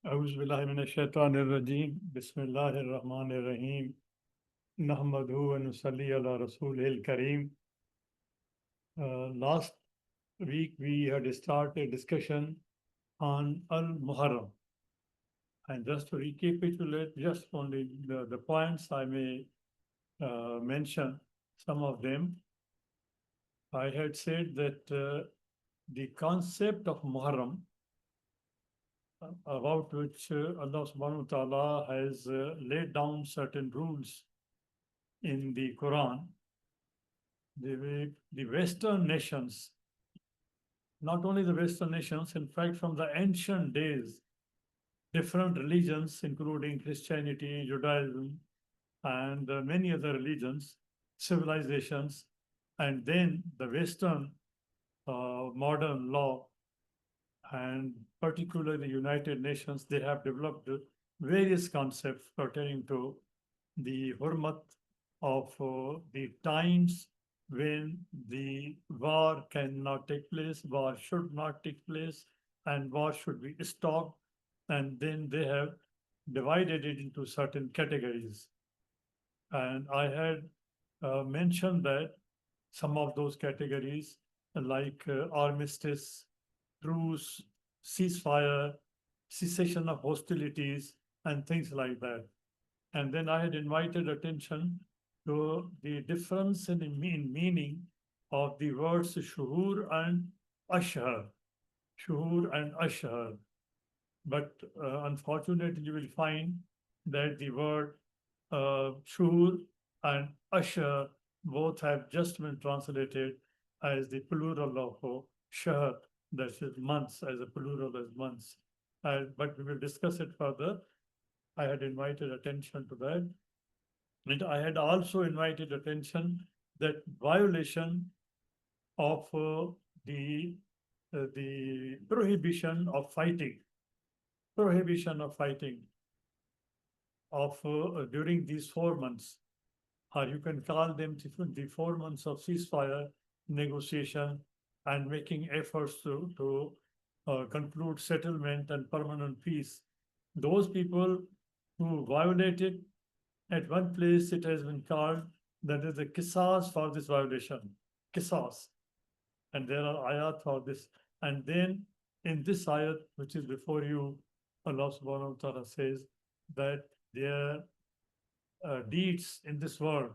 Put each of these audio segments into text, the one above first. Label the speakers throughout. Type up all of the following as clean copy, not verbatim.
Speaker 1: أعوذ بالله من الشيطان الرجيم بسم الله الرحمن الرحيم نحمده ونصلي على رسوله الكريم. Last week we had started a discussion on Al-Muharram, and just to recapitulate just only the points I may mention some of them. I had said that the concept of Muharram, about which Allah subhanahu wa ta'ala has laid down certain rules in the Quran, the Western nations, not only the Western nations, in fact, from the ancient days, different religions, including Christianity, Judaism, and many other religions, civilizations, and then the Western modern law, and particularly the United Nations, they have developed various concepts pertaining to the hurmat of the times when the war cannot take place, war should not take place, and war should be stopped. And then they have divided it into certain categories. And I had mentioned that some of those categories, like armistice, truce, ceasefire, cessation of hostilities, and things like that. And then I had invited attention to the difference in meaning of the words shuhur and ashhar. Shuhur and ashhar. But unfortunately, you will find that the word shuhur and ashhar both have just been translated as the plural of shahr, that is months, as a plural as months. But we will discuss it further. I had invited attention to that. And I had also invited attention that violation of the prohibition of fighting of during these 4 months, or you can call them the 4 months of ceasefire negotiation and making efforts to conclude settlement and permanent peace. Those people who violated, at one place it has been called that is the qisas for this violation, qisas. And there are ayat for this. And then in this ayat, which is before you, Allah subhanahu wa ta'ala says that their deeds in this world,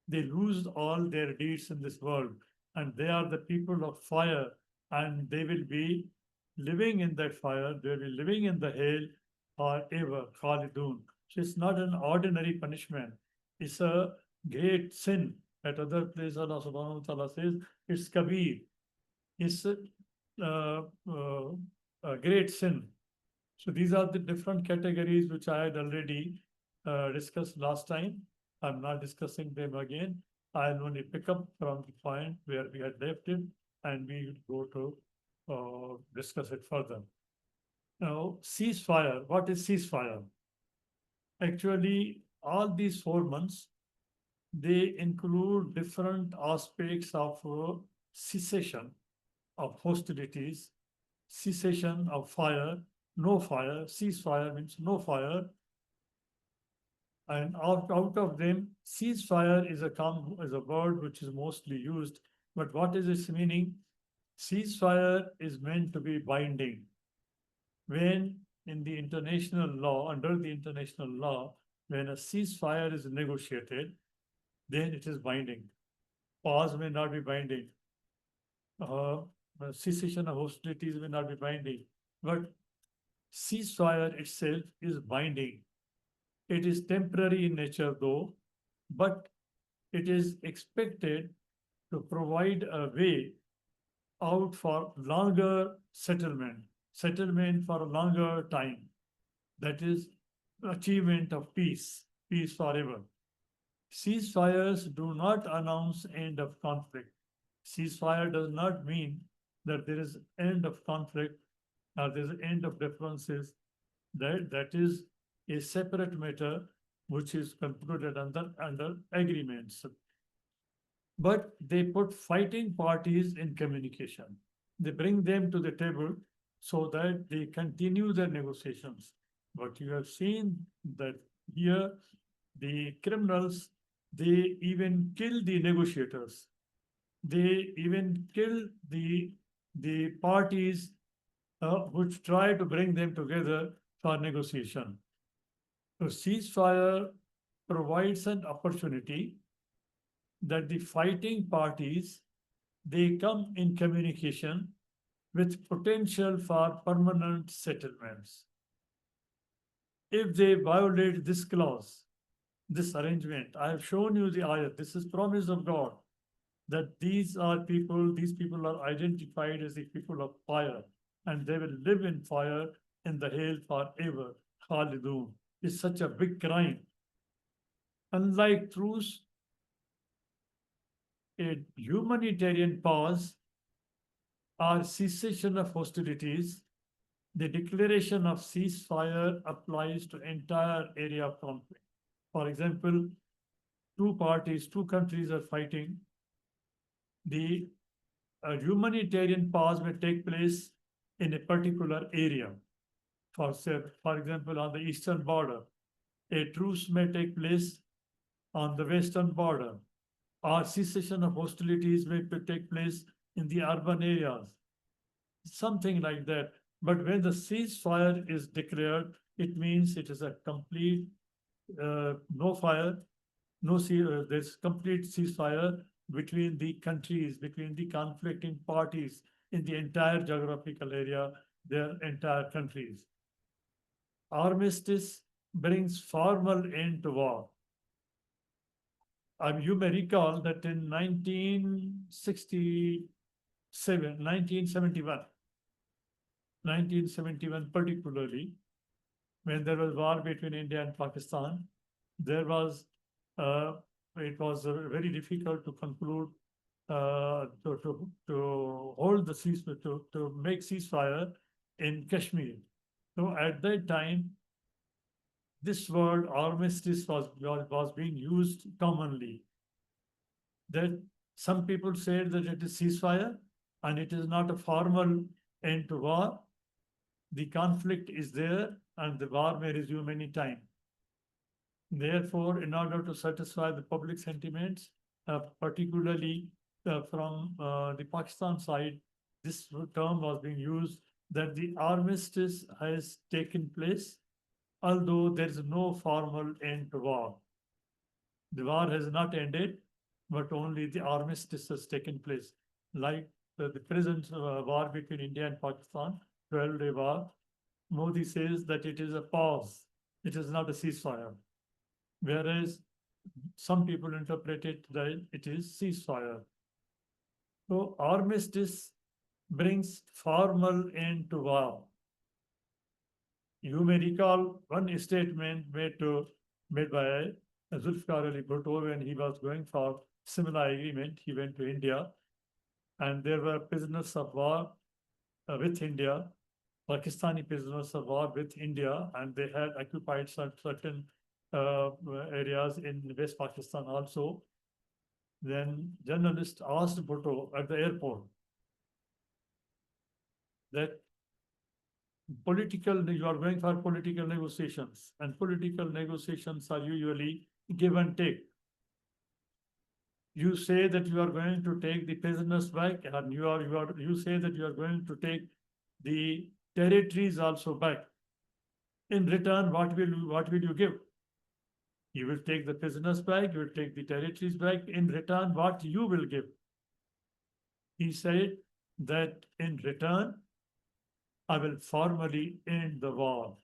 Speaker 1: they lose all their deeds in this world, and they are the people of fire, and they will be living in that fire, they will be living in the hell forever, khalidun. So it's not an ordinary punishment. It's a great sin. At other place, Allah subhanahu wa ta'ala says it's kabir. It's a great sin. So these are the different categories which I had already discussed last time. I'm not discussing them again. I'll only pick up from the point where we had left it, and we will go to discuss it further. Now, ceasefire. What is ceasefire? Actually, all these 4 months, they include different aspects of cessation of hostilities, cessation of fire, no fire, ceasefire means no fire. And out of them, ceasefire is a word which is mostly used. But what is its meaning? Ceasefire is meant to be binding. When in the international law, under the international law, when a ceasefire is negotiated, then it is binding. Pause may not be binding. Cessation of hostilities may not be binding. But ceasefire itself is binding. It is temporary in nature, though, but it is expected to provide a way out for longer settlement for a longer time. That is achievement of peace forever. Ceasefires do not announce end of conflict. Ceasefire does not mean that there is end of conflict or there is end of differences. That is a separate matter which is concluded under agreements. But they put fighting parties in communication. They bring them to the table so that they continue their negotiations. But you have seen that here the criminals, they even kill the negotiators. They even kill the parties which try to bring them together for negotiation. So ceasefire provides an opportunity that the fighting parties, they come in communication with potential for permanent settlements. If they violate this clause, this arrangement, I have shown you the ayat. This is promise of God that these people are identified as the people of fire, and they will live in fire in the hell forever. Khalidun is such a big crime. Unlike truce, a humanitarian pause or cessation of hostilities, the declaration of ceasefire applies to entire area of conflict. For example, two countries are fighting. The humanitarian pause may take place in a particular area. For example, on the eastern border, a truce may take place on the western border, or cessation of hostilities may take place in the urban areas, something like that. But when the ceasefire is declared, it means it is a complete no fire, there's complete ceasefire between the countries, between the conflicting parties in the entire geographical area, their entire countries. Armistice brings formal end to war. You may recall that in 1971 particularly, when there was war between India and Pakistan, there was it was very difficult to conclude to hold the ceasefire to make ceasefire in Kashmir. So at that time, this word armistice was being used commonly. That some people said that it is ceasefire and it is not a formal end to war. The conflict is there and the war may resume any time. Therefore, in order to satisfy the public sentiments, particularly from the Pakistan side, this term was being used that the armistice has taken place, although there is no formal end to war. The war has not ended, but only the armistice has taken place. Like the present war between India and Pakistan, 12-day war, Modi says that it is a pause. It is not a ceasefire. Whereas some people interpret it that it is ceasefire. So armistice brings formal end to war. You may recall one statement made by Zulfikar Ali Bhutto when he was going for similar agreement. He went to India, and there were prisoners of war with India, Pakistani prisoners of war with India, and they had occupied certain areas in West Pakistan also. Then journalist asked Bhutto at the airport that you are going for political negotiations, and political negotiations are usually give and take. You say that you are going to take the prisoners back, and you say that you are going to take the territories also back. In return, what will you give? You will take the prisoners back, you will take the territories back. In return, what you will give? He said that in return, I will formally end the war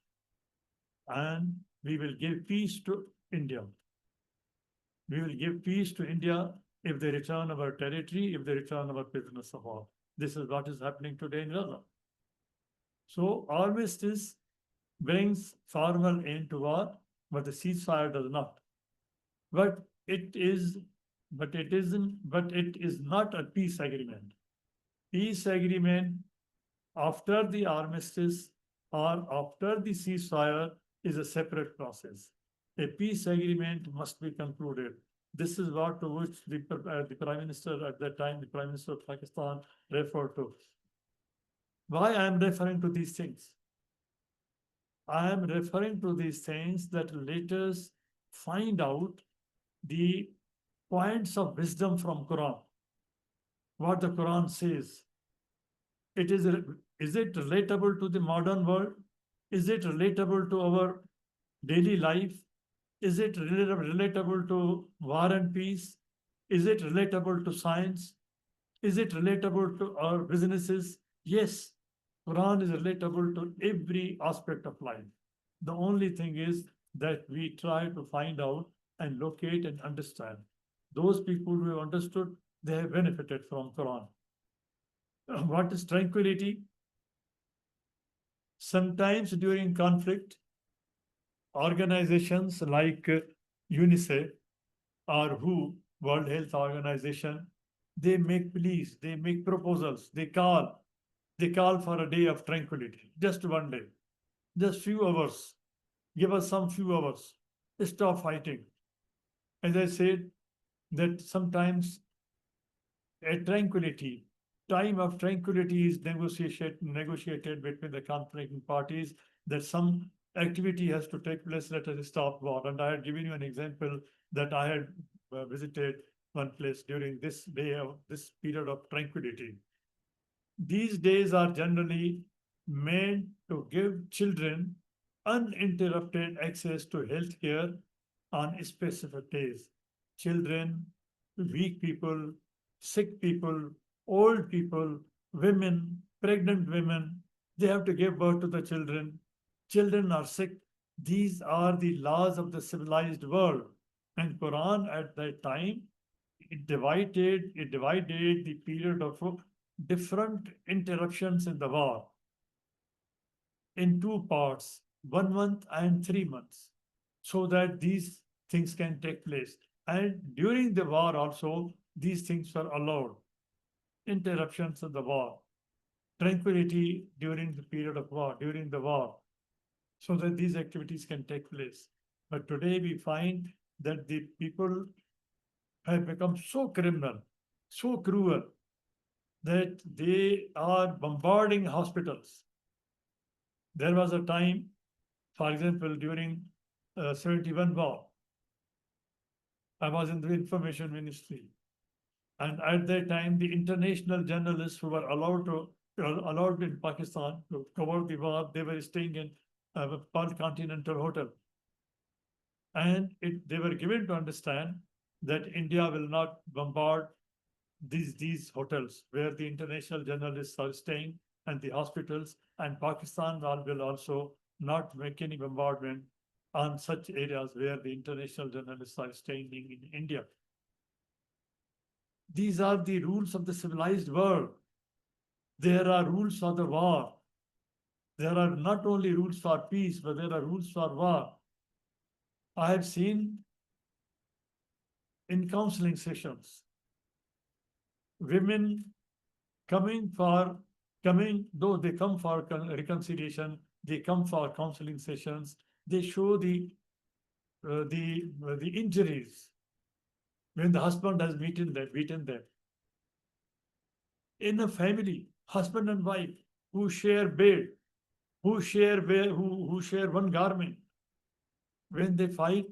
Speaker 1: and we will give peace to India. We will give peace to India if they return our territory, if they return our prisoners of war. This is what is happening today in Gaza. So armistice brings formal end to war, but the ceasefire does not. But it is, but it is not a peace agreement. Peace agreement after the armistice or after the ceasefire is a separate process. A peace agreement must be concluded. This is what to which the Prime Minister at that time, the Prime Minister of Pakistan, referred to. Why I am referring to these things? I am referring to these things that let us find out the points of wisdom from Quran, what the Quran says. It is it relatable to the modern world? Is it relatable to our daily life? Is it relatable to war and peace? Is it relatable to science? Is it relatable to our businesses? Yes, Quran is relatable to every aspect of life. The only thing is that we try to find out and locate and understand. Those people who have understood, they have benefited from Quran. What is tranquility? Sometimes during conflict, organizations like UNICEF or WHO, World Health Organization, they make pleas, they make proposals, they call for a day of tranquility, just one day, just few hours. Give us some few hours. Stop fighting. As I said, that sometimes a tranquility, time of tranquility is negotiated between the conflicting parties that some activity has to take place, let us stop war. And I had given you an example that I had visited one place during this day of this period of tranquility. These days are generally meant to give children uninterrupted access to healthcare on specific days. Children, weak people, sick people, old people, women, pregnant women, they have to give birth to the children. Children are sick. These are the laws of the civilized world. And Quran at that time, it divided the period of different interruptions in the war in two parts, 1 month and 3 months, so that these things can take place. And during the war also, these things were allowed. Interruptions of the war, tranquility during the period of war, during the war, so that these activities can take place. But today we find that the people have become so criminal, so cruel, that they are bombarding hospitals. There was a time, for example, during 71 war, I was in the information ministry. And at that time, the international journalists who were allowed in Pakistan to cover the war, they were staying in a Pearl Continental Hotel. And they were given to understand that India will not bombard these hotels where the international journalists are staying and the hospitals, and Pakistan will also not make any bombardment on such areas where the international journalists are staying in India. These are the rules of the civilized world. There are rules for the war. There are not only rules for peace, but there are rules for war. I have seen in counseling sessions, women though they come for reconciliation, they come for counseling sessions, they show the injuries when the husband has beaten them. In a family, husband and wife who share bed, who share one garment, when they fight,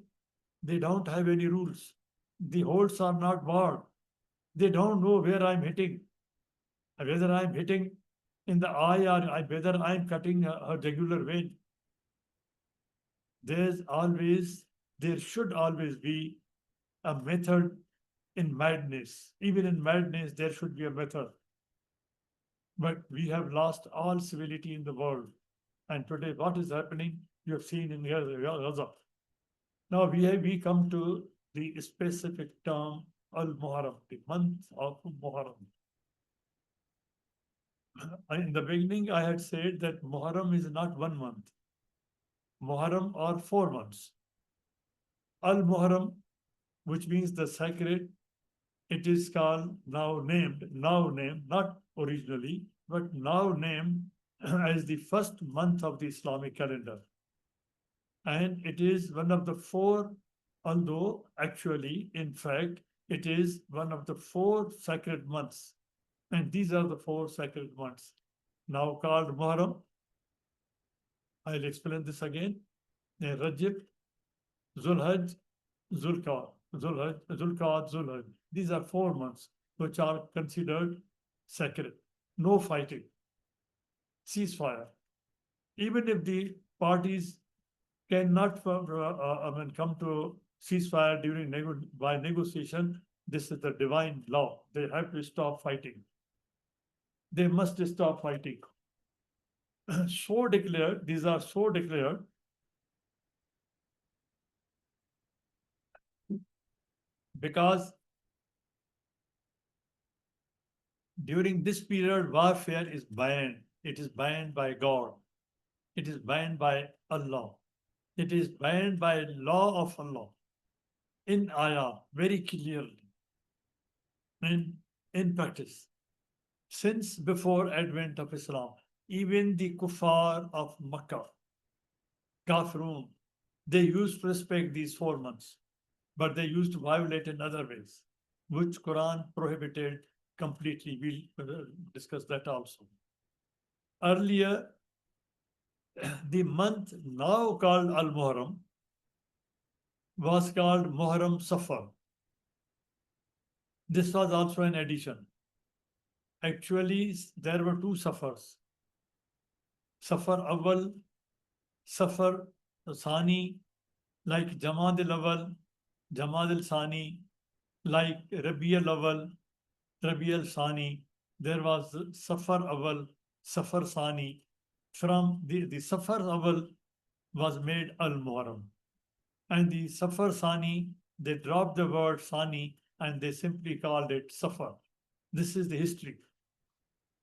Speaker 1: they don't have any rules. The holes are not barred. They don't know where I'm hitting, whether I'm hitting in the eye or whether I'm cutting a jugular vein. There should always be a method in madness. Even in madness, there should be a method. But we have lost all civility in the world. And today, what is happening? You have seen in Gaza. Now we come to the specific term Al-Muharram, the month of Muharram. In the beginning, I had said that Muharram is not 1 month. Muharram are 4 months. Al-Muharram, which means the sacred, it is called now named, not originally, but now named as the first month of the Islamic calendar. And it is one of the four, although actually, in fact, it is one of the four sacred months. And these are the four sacred months, now called Muharram, I'll explain this again. Rajab, Zulhaj, Zulhaj. These are 4 months which are considered sacred. No fighting, ceasefire. Even if the parties cannot come to ceasefire during by negotiation, this is the divine law. They have to stop fighting. They must stop fighting. So declared, these are so declared because during this period, warfare is banned. It is banned by God. It is banned by Allah. It is banned by law of Allah in ayah very clearly in practice. Since before advent of Islam, even the kuffar of Makkah, kafirun, they used to respect these 4 months, but they used to violate in other ways, which Quran prohibited completely. We'll discuss that also. Earlier, the month now called Al-Muharram was called Muharram Safar. This was also an addition. Actually, there were two Safars. Safar Awal, Safar Sani, like Jamad al-Awal, Jamad al-Sani, like Rabi al-Awal, Rabi al-Sani. There was Safar Awal, Safar Sani. From the Safar Awal was made Al-Muharram. And the Safar Sani, they dropped the word Sani and they simply called it Safar. This is the history.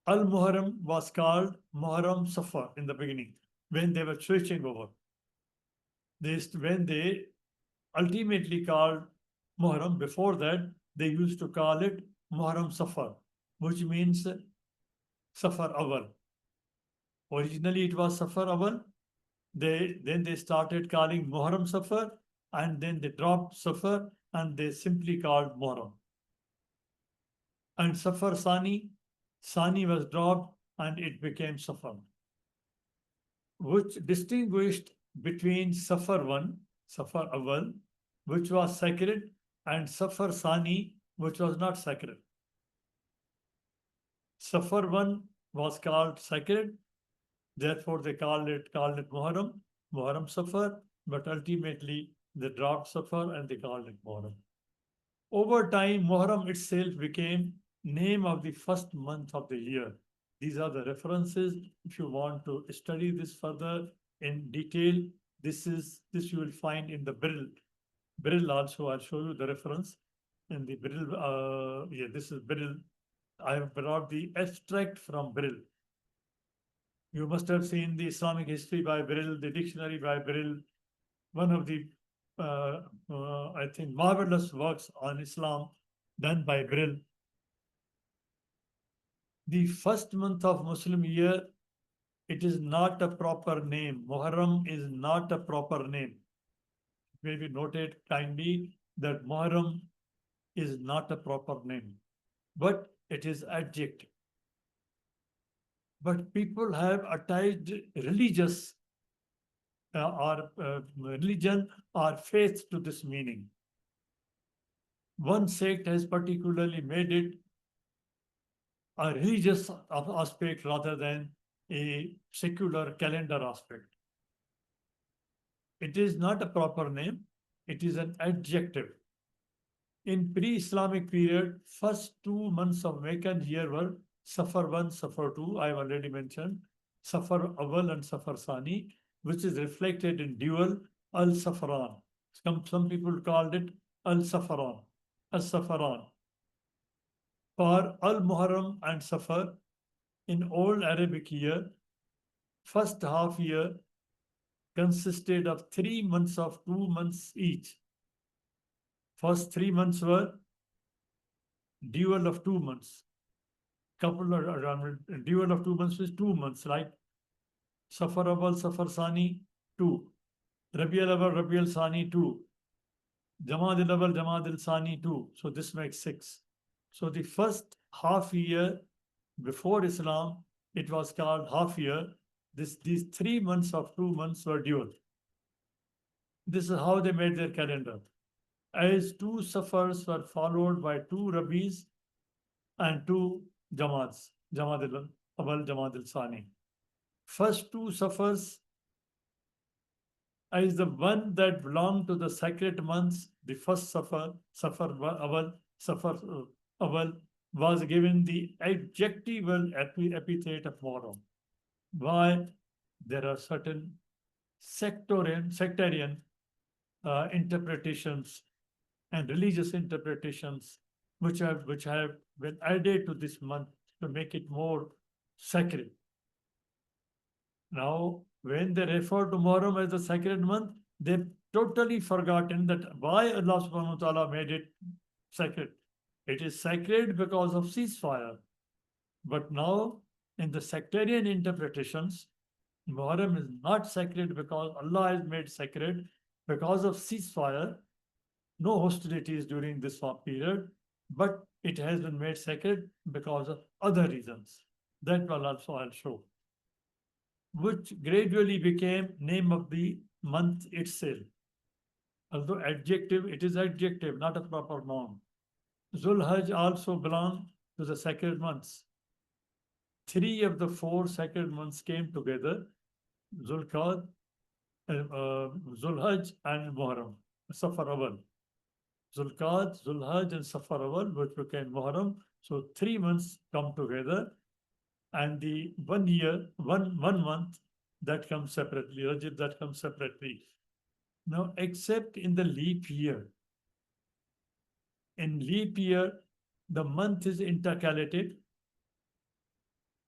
Speaker 1: Al-Muharram was called Muharram Safar in the beginning when they were switching over. When they ultimately called Muharram, before that, they used to call it Muharram Safar, which means Safar Awal. Originally, it was Safar Awal. Then they started calling Muharram Safar, and then they dropped Safar and they simply called Muharram. And Safar Sani was dropped and it became Safar, which distinguished between Safar 1, Safar Awal, which was sacred, and Safar Sani, which was not sacred. Safar 1 was called sacred, therefore they called it Muharram Safar, but ultimately they dropped Safar and they called it Muharram. Over time, Muharram itself became name of the first month of the year. These are the references. If you want to study this further in detail, this you will find in the Brill. Brill also, I'll show you the reference in the Brill. This is Brill. I have brought the extract from Brill. You must have seen the Islamic history by Brill, the dictionary by Brill, one of the, I think, marvelous works on Islam done by Brill. The first month of Muslim year, it is not a proper name. Muharram is not a proper name. It may be noted kindly that Muharram is not a proper name, but it is adjective. But people have attached religion or faith to this meaning. One sect has particularly made it a religious aspect rather than a secular calendar aspect. It is not a proper name, it is an adjective. In pre-Islamic period, first 2 months of Meccan year were Safar 1, Safar 2, I have already mentioned, Safar Awal and Safar Sani, which is reflected in dual Al-Safaran. Some people called it Al-Safaran, Al-Safaran. For Al-Muharram and Safar, in Old Arabic year, first half year consisted of 3 months of 2 months each. First 3 months were dual of 2 months. Dual of 2 months is 2 months, like Safar Awal, Safar Sani, 2. Rabi al-Awal, Rabi al-Sani, 2. Jamad al-Awal, Jamad al-Sani, 2. So this makes 6. So the first half year before Islam, it was called half year. these 3 months of 2 months were dual. This is how they made their calendar. As two Safars were followed by two Rabis and two Jamaats, Jamaat al-Awwal, Jamaat al-Sani. First two Safars is the one that belonged to the sacred months. The first Safar Awal, Safar Awal was given the adjectival epithet of Muharram. Why? There are certain sectarian interpretations and religious interpretations which have been added to this month to make it more sacred. Now, when they refer to Muharram as the sacred month, they've totally forgotten that why Allah subhanahu wa ta'ala made it sacred. It is sacred because of ceasefire. But now, in the sectarian interpretations, Muharram is not sacred because Allah has made sacred because of ceasefire, no hostilities during this period, but it has been made sacred because of other reasons. That will also I'll show, which gradually became name of the month itself. Although adjective, it is adjective, not a proper noun. Zulhajj also belong to the sacred months. 3 of the 4 sacred months came together, Zulqa'd, Zulhajj and Muharram, Safar Awal. Zulqa'd, Zulhajj and Safar Awal, which became Muharram. So 3 months come together, and the 1 year, one month that comes separately, Rajab that comes separately. Now, except in the leap year. In leap year, the month is intercalated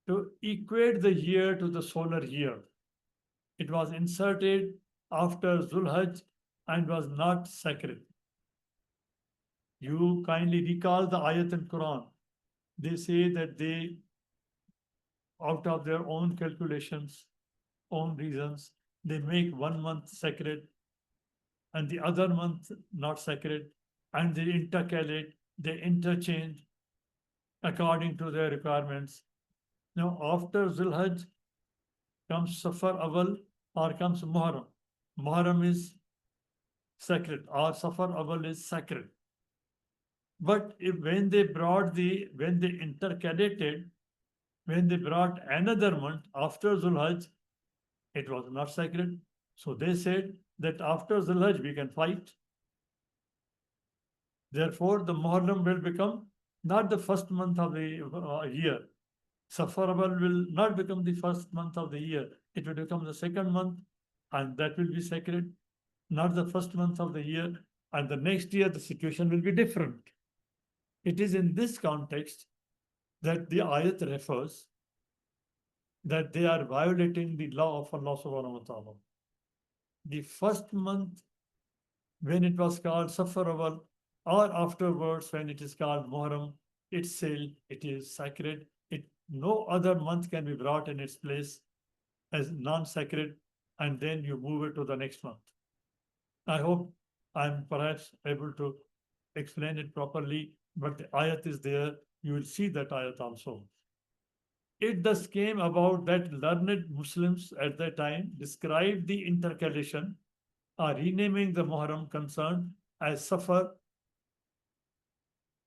Speaker 1: to equate the year to the solar year. It was inserted after Zulhajj and was not sacred. You kindly recall the ayat in Quran. They say that they, out of their own calculations, own reasons, they make 1 month sacred and the other month not sacred, and they intercalate, they interchange according to their requirements. Now, after Zulhajj comes Safar Awal or comes Muharram. Muharram is sacred, or Safar Awal is sacred. But when they intercalated, when they brought another month after Zulhajj, it was not sacred. So they said that after Zulhajj we can fight. Therefore, the Muharram will become not the first month of the year. Safar Awal will not become the first month of the year. It will become the second month, and that will be sacred, not the first month of the year. And the next year, the situation will be different. It is in this context that the ayat refers that they are violating the law of Allah subhanahu wa ta'ala. The first month, when it was called Safar Awal, or afterwards when it is called Muharram, itself, it is sacred. No other month can be brought in its place as non-sacred, and then you move it to the next month. I hope I'm perhaps able to explain it properly, but the ayat is there. You will see that ayat also. It thus came about that learned Muslims at that time described the intercalation or renaming the Muharram concerned as Safar,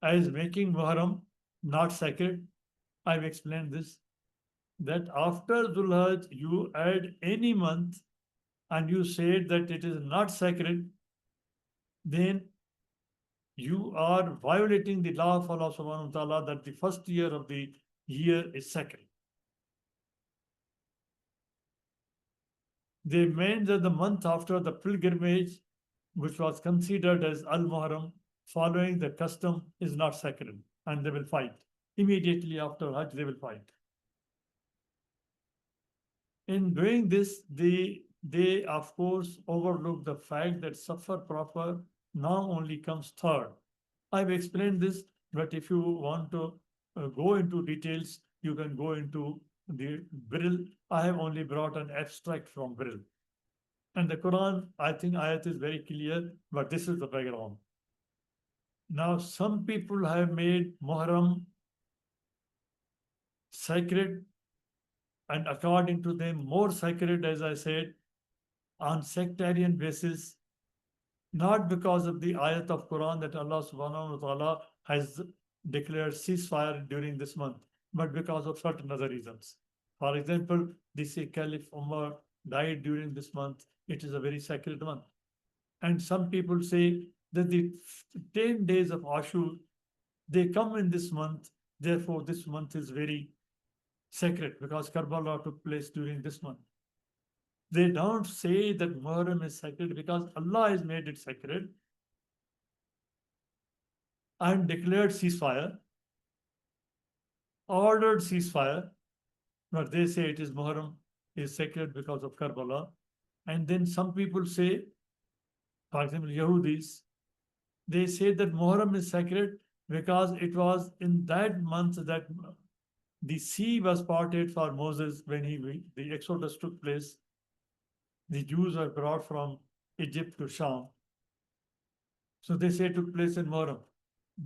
Speaker 1: as making Muharram not sacred. I've explained this, that after Zulhajj you add any month and you say that it is not sacred, then you are violating the law of Allah subhanahu wa ta'ala that the first year of the year is sacred. They meant that the month after the pilgrimage, which was considered as Al-Muharram, following the custom, is not sacred, and they will fight. Immediately after Hajj, they will fight. In doing this, they of course overlook the fact that Safar proper now only comes third. I've explained this, but if you want to go into details, you can go into the Brill. I have only brought an abstract from Brill. And the Quran, I think ayat is very clear, but this is the background. Now, some people have made Muharram sacred and according to them, more sacred, as I said, on sectarian basis, not because of the ayat of Quran that Allah subhanahu wa ta'ala has declared ceasefire during this month, but because of certain other reasons. For example, they say Caliph Umar died during this month. It is a very sacred month. And some people say that the 10 days of Ashur, they come in this month. Therefore, this month is very sacred because Karbala took place during this month. They don't say that Muharram is sacred because Allah has made it sacred and declared ceasefire, ordered ceasefire, but they say it is Muharram is sacred because of Karbala. And then some people say, for example, Yahudis, they say that Muharram is sacred because it was in that month that the sea was parted for Moses when the Exodus took place. The Jews were brought from Egypt to Sham. So they say it took place in Muharram.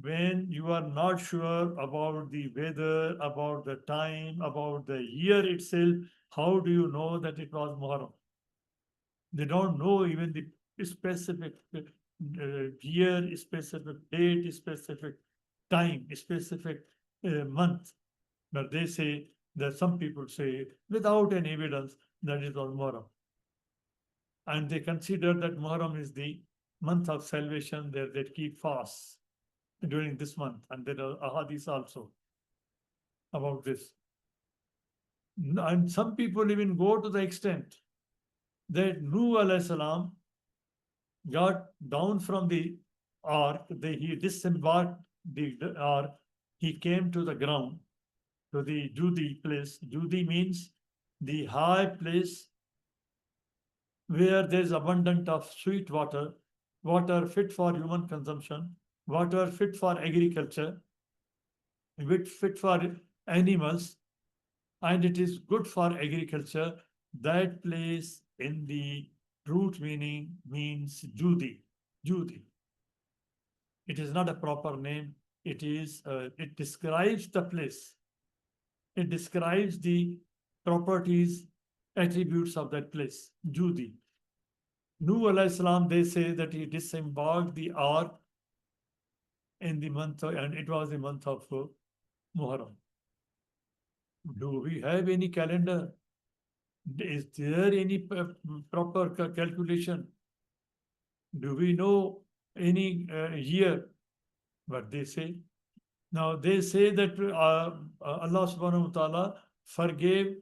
Speaker 1: When you are not sure about the weather, about the time, about the year itself, how do you know that it was Muharram? They don't know even the specific year, specific date, specific time, specific month. But they say that some people say without any evidence that it was Muharram. And they consider that Muharram is the month of salvation, they keep fasts during this month. And there are ahadith also about this. And some people even go to the extent that Nuh alayhi salam got down from the ark, he disembarked the ark, he came to the ground, to the Judi place. Judi means the high place where there is abundance of sweet water, water fit for human consumption, water fit for agriculture, fit for animals, and it is good for agriculture. That place in the root meaning means Judi. Judi. It is not a proper name. It describes the place. It describes the properties, attributes of that place. Judi. Nuh alayhi salam, they say that he disembarked the ark in the month and it was the month of Muharram. Do we have any calendar? Is there any proper calculation? Do we know any year? But they say. Now they say that Allah subhanahu wa ta'ala forgave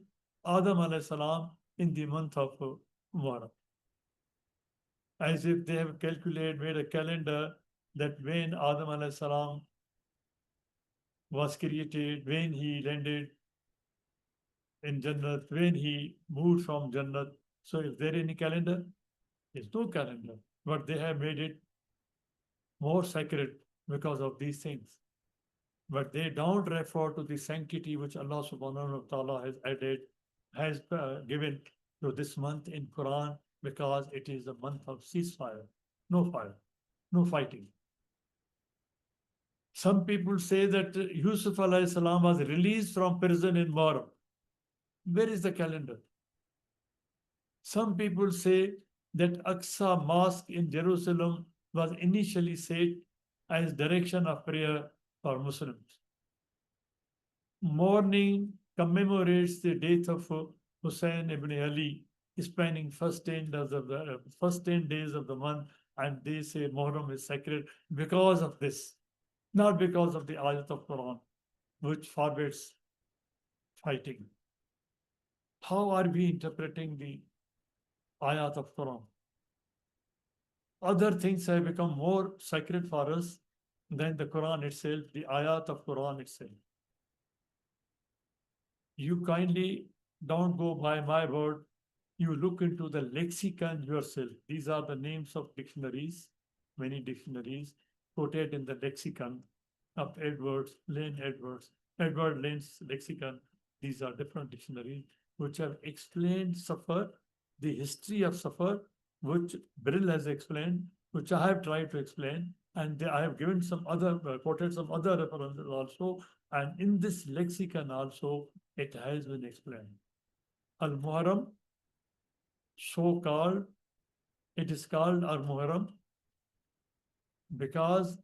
Speaker 1: Adam alayhi salam in the month of Muharram. As if they have calculated, made a calendar that when Adam alayhi salam was created, when he landed in Jannat, when he moved from Jannat. So is there any calendar? There's no calendar. But they have made it more sacred because of these things. But they don't refer to the sanctity which Allah subhanahu wa ta'ala has added, has given to this month in Quran because it is a month of ceasefire. No fire, no fighting. Some people say that Yusuf alayhi salam was released from prison in Muharram. Where is the calendar? Some people say that Aqsa Mosque in Jerusalem was initially set as direction of prayer for Muslims. Mourning commemorates the death of Hussein ibn Ali, spanning first 10 days of the month, and they say Muharram is sacred because of this, not because of the ayat of Quran, which forbids fighting. How are we interpreting the ayat of Quran? Other things have become more sacred for us than the Quran itself, the ayat of Quran itself. You kindly don't go by my word. You look into the lexicon yourself. These are the names of dictionaries, many dictionaries quoted in the lexicon of Edward Lane's lexicon. These are different dictionaries which have explained suffer, the history of suffer, which Brill has explained, which I have tried to explain, and I have given some other, quoted some other references also, and in this lexicon also, it has been explained. Al-Muharram, so called, it is called Al-Muharram because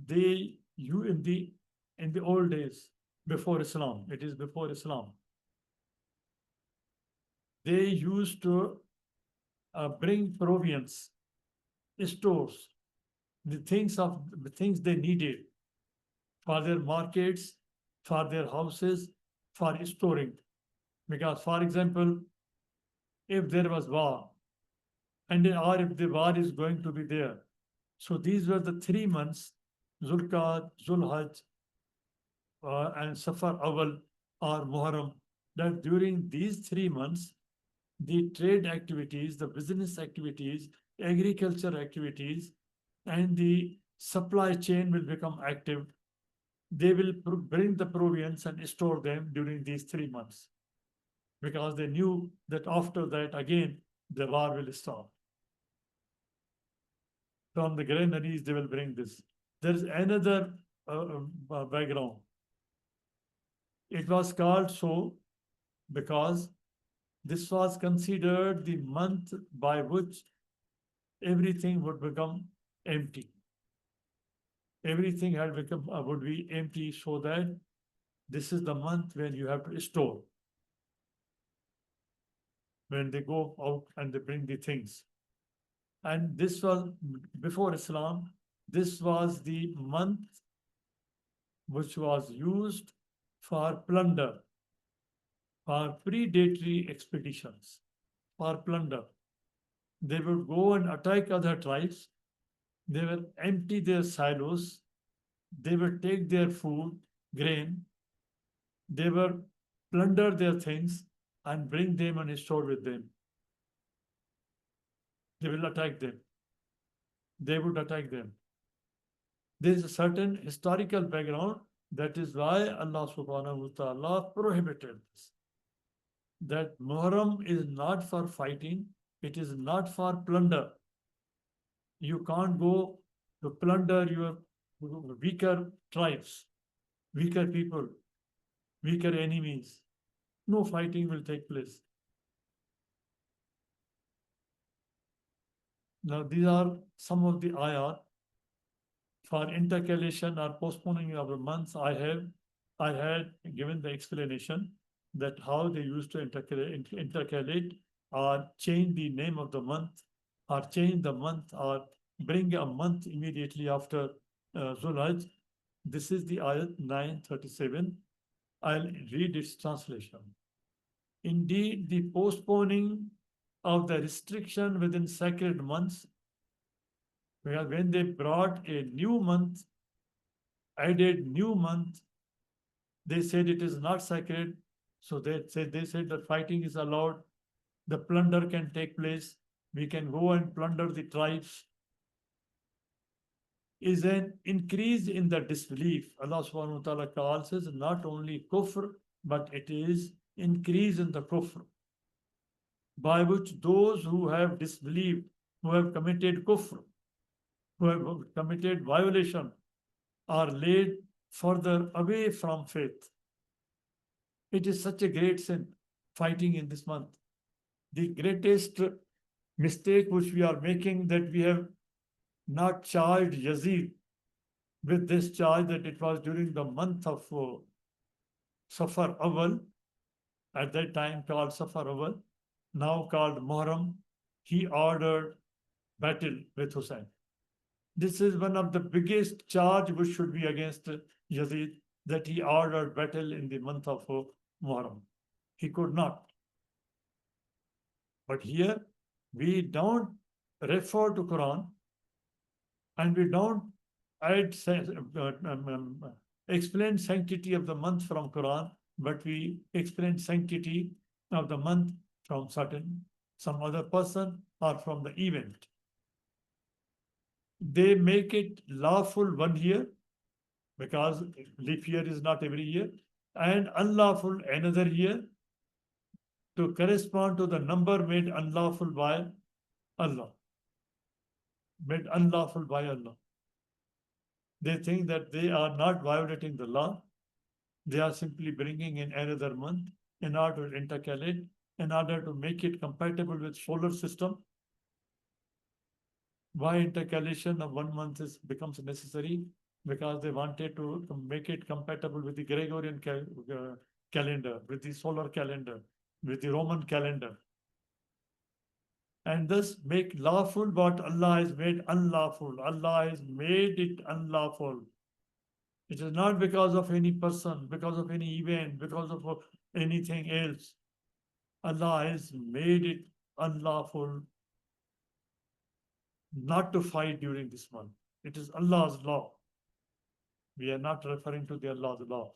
Speaker 1: you in the old days, before Islam, it is before Islam, they used to bring provisions, stores, the things they needed for their markets, for their houses, for storing. Because, for example, if there was war, and or if the war is going to be there, so these were the 3 months, Zulqa'd, Zulhajj, and Safar Awal or Muharram, that during these 3 months, the trade activities, the business activities, agriculture activities, and the supply chain will become active. They will bring the provisions and store them during these 3 months because they knew that after that, again, the war will start. From the granaries, they will bring this. There is another background. It was called so because this was considered the month by which everything would become empty. Everything had become would be empty, so that this is the month when you have to store. When they go out and they bring the things. And this was before Islam, this was the month which was used for plunder, for predatory expeditions, for plunder. They would go and attack other tribes. They will empty their silos. They will take their food, grain. They will plunder their things and bring them and store with them. They will attack them. They would attack them. There is a certain historical background. That is why Allah subhanahu wa ta'ala prohibited this. That Muharram is not for fighting, it is not for plunder. You can't go to plunder your weaker tribes, weaker people, weaker enemies. No fighting will take place. Now, these are some of the ayat for intercalation or postponing of the months. I had given the explanation that how they used to intercalate or change the name of the month or change the month or bring a month immediately after Zulhajj. This is the ayat 937. I'll read its translation. Indeed, the postponing of the restriction within sacred months, when they brought a new month, added new month, they said it is not sacred. So they said that fighting is allowed. The plunder can take place. We can go and plunder the tribes. Is an increase in the disbelief. Allah subhanahu wa ta'ala calls us not only kufr, but it is increase in the kufr, by which those who have disbelieved, who have committed kufr, who have committed violation, are laid further away from faith. It is such a great sin, fighting in this month. The greatest mistake which we are making, that we have not charged Yazid with this charge, that it was during the month of Safar Awal, at that time called Safar Awal, now called Muharram. He ordered battle with Hussein. This is one of the biggest charge which should be against Yazid, that he ordered battle in the month of Muharram. He could not. But here we don't refer to Quran, and we don't explain sanctity of the month from Quran, but we explain sanctity of the month from some other person or from the event. They make it lawful 1 year, because leap year is not every year, and unlawful another year, to correspond to the number made unlawful by Allah. Made unlawful by Allah. They think that they are not violating the law. They are simply bringing in another month in order to intercalate in order to make it compatible with solar system. Why intercalation of 1 month becomes necessary? Because they wanted to make it compatible with the Gregorian calendar, with the solar calendar, with the Roman calendar, and thus make lawful what Allah has made unlawful. Allah has made it unlawful. It is not because of any person, because of any event, because of anything else. Allah has made it unlawful not to fight during this month. It is Allah's law. We are not referring to the Allah's law.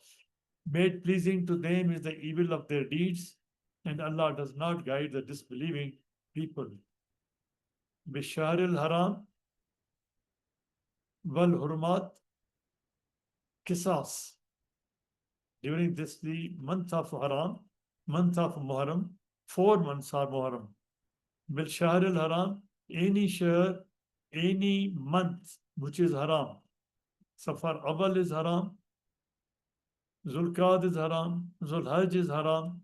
Speaker 1: Made pleasing to them is the evil of their deeds, and Allah does not guide the disbelieving people. Bishahr al-Haram wal Hurmat Qisas. During this, the month of Haram, month of Muharram, 4 months are Muharram. Bishahr al-Haram, any shahr, any month which is haram. Safar Awal is haram, Zulqad is haram, Zulhajj is haram,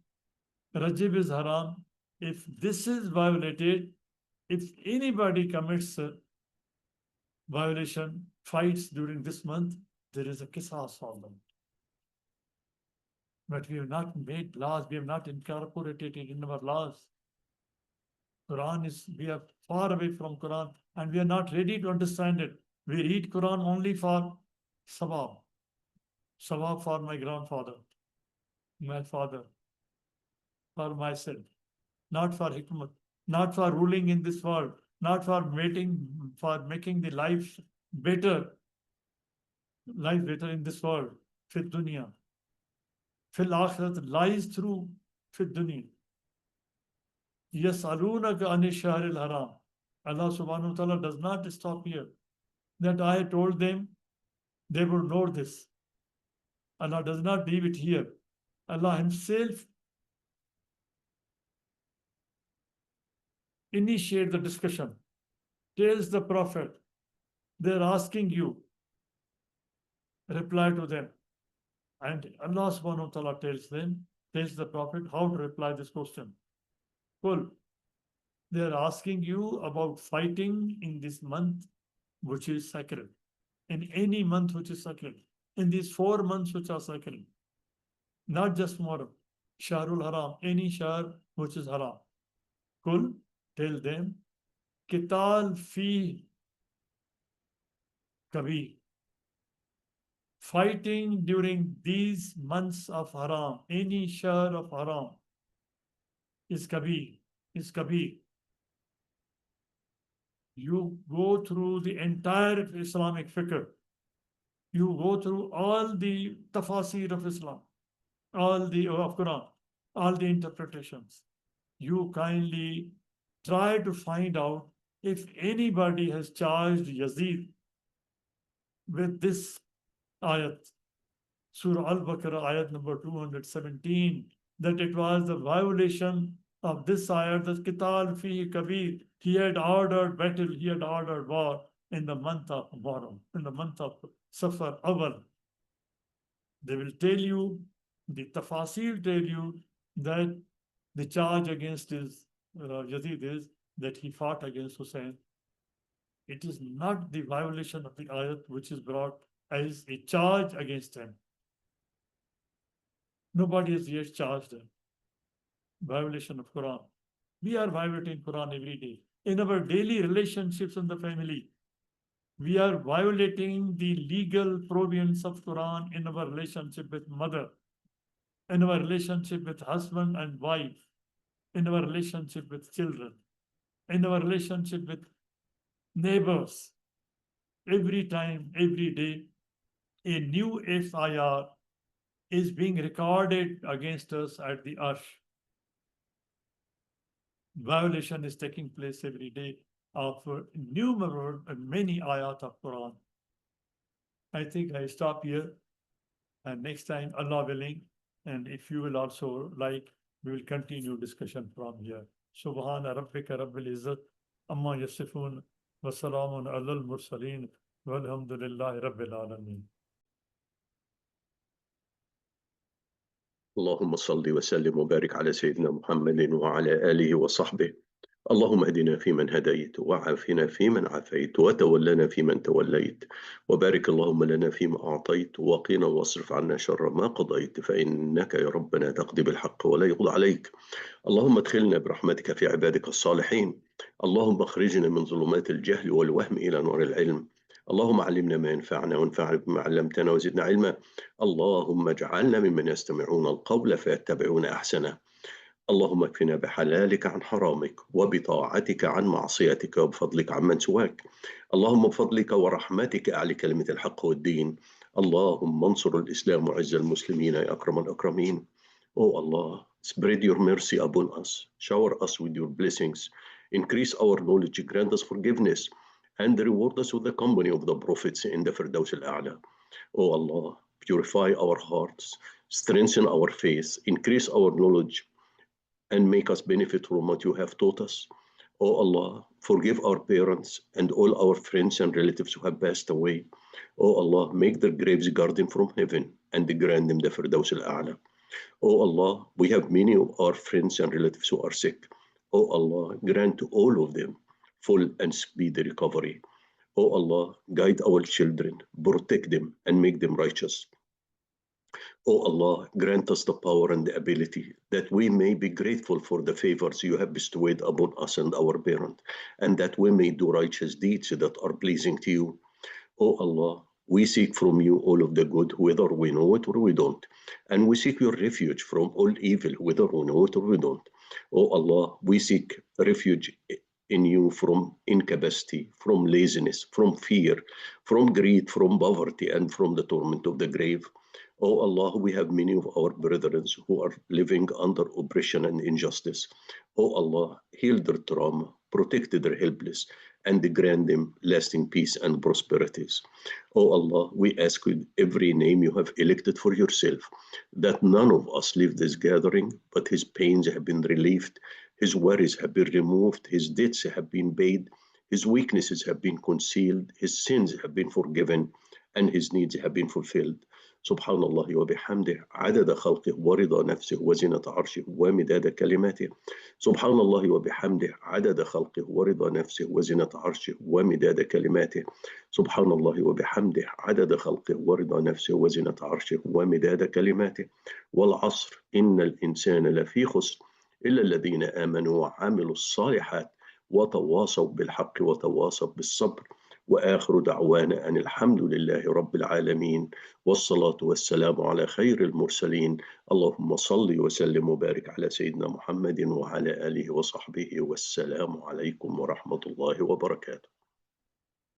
Speaker 1: Rajab is haram. If this is violated, if anybody commits a violation, fights during this month, there is a qisas for them. But we have not made laws, we have not incorporated it in our laws. Quran is, we are far away from Quran and we are not ready to understand it. We read Quran only for sawab. Sawab for my grandfather, my father, for myself, not for hikmat, not for ruling in this world, not for making the life better in this world, fit dunya. Fil akhirat lies through fit dunya. Yas'alunaka ani shahril haram. Allah subhanahu wa ta'ala does not stop here. That I told them, they will know this. Allah does not leave it here. Allah Himself initiates the discussion, tells the Prophet, they're asking you, reply to them. And Allah subhanahu wa ta'ala tells the Prophet how to reply this question. Well, they're asking you about fighting in this month which is sacred, in any month which is sacred, in these 4 months which are sacred, not just Muharram, Shahrul Haram, any Shahr which is haram. Kul, tell them, Kital fi Kabir. Fighting during these months of haram, any Shahr of haram, is Kabir, You go through the entire Islamic fiqh. You go through all the tafasir of Islam, all the of Quran, all the interpretations. You kindly try to find out if anybody has charged Yazid with this ayat, Surah Al-Baqarah, ayat number 217, that it was the violation of this ayat, that Qital fi Kabir, he had ordered battle, he had ordered war in the month of Muharram, in the month of Safar Awal. They will tell you, the Tafasir tell you that the charge against his Yazid is that he fought against Hussein. It is not the violation of the ayat which is brought as a charge against him. Nobody has yet charged him. Violation of Quran. We are violating Quran every day. In our daily relationships in the family, we are violating the legal provisions of Quran in our relationship with mother, in our relationship with husband and wife, in our relationship with children, in our relationship with neighbors. Every time, every day, a new FIR is being recorded against us at the Arsh. Violation is taking place every day of innumerable and many ayat of Quran. I think I stop here, and next time, Allah willing, and if you will also like, we will continue discussion from here. Subhana rabbika rabbil izzat amma yasifun wa salamun alal mursaleen walhamdulillahi rabbil alameen.
Speaker 2: اللهم صل وسلم وبارك على سيدنا محمد وعلى آله وصحبه. اللهم اهدنا فيمن هديت، وعافنا فيمن عافيت، وتولنا فيمن توليت، وبارك اللهم لنا فيما أعطيت، وقنا واصرف عنا شر ما قضيت، فإنك يا ربنا تقضي بالحق ولا يقضى عليك. اللهم ادخلنا برحمتك في عبادك الصالحين. اللهم اخرجنا من ظلمات الجهل والوهم إلى نور العلم. اللهم علمنا ما ينفعنا، وانفعنا بما علمتنا، وزدنا علما. اللهم اجعلنا ممن يستمعون القول فيتبعون أحسنه. اللهم اكفنا بحلالك عن حرامك، وبطاعتك عن معصيتك، وبفضلك عمن سواك. اللهم بفضلك ورحمتك أعلي كلمة الحق والدين. اللهم انصر الإسلام وعز المسلمين يا أكرم الأكرمين. Oh Allah, spread your mercy upon us, shower us with your blessings, increase our knowledge, grant us forgiveness, and reward us with the company of the prophets in the Firdaus al-A'la. Oh Allah, purify our hearts, strengthen our faith, increase our knowledge, and make us benefit from what you have taught us. Oh Allah, forgive our parents and all our friends and relatives who have passed away. Oh Allah, make their graves garden from heaven and grant them the Firdaus al-A'la. Oh Allah, we have many of our friends and relatives who are sick. Oh Allah, grant to all of them full and speedy recovery. Oh Allah, guide our children, protect them, and make them righteous. O Allah, grant us the power and the ability that we may be grateful for the favors you have bestowed upon us and our parent, and that we may do righteous deeds that are pleasing to you. O Allah, we seek from you all of the good, whether we know it or we don't. And we seek your refuge from all evil, whether we know it or we don't. O Allah, we seek refuge in you from incapacity, from laziness, from fear, from greed, from poverty, and from the torment of the grave. O Allah, we have many of our brethren who are living under oppression and injustice. O Allah, heal their trauma, protect their helpless, and grant them lasting peace and prosperities. O Allah, we ask with every name you have elected for yourself, that none of us leave this gathering, but his pains have been relieved, his worries have been removed, his debts have been paid, his weaknesses have been concealed, his sins have been forgiven, and his needs have been fulfilled. سبحان الله وبحمده عدد خلقه ورضا نفسه وزنة عرشه ومداد كلماته. سبحان الله وبحمده عدد خلقه ورضا نفسه وزنة عرشه ومداد كلماته. سبحان الله وبحمده عدد خلقه ورضا نفسه وزنة عرشه ومداد كلماته. والعصر إن الإنسان لفي خسر إلا الذين آمنوا وعملوا الصالحات وتواصوا بالحق وتواصوا بالصبر. وآخر دعوانا أن الحمد لله رب العالمين، والصلاة والسلام على خير المرسلين. اللهم صل وسلم وبارك على سيدنا محمد وعلى آله وصحبه، والسلام عليكم ورحمة الله وبركاته.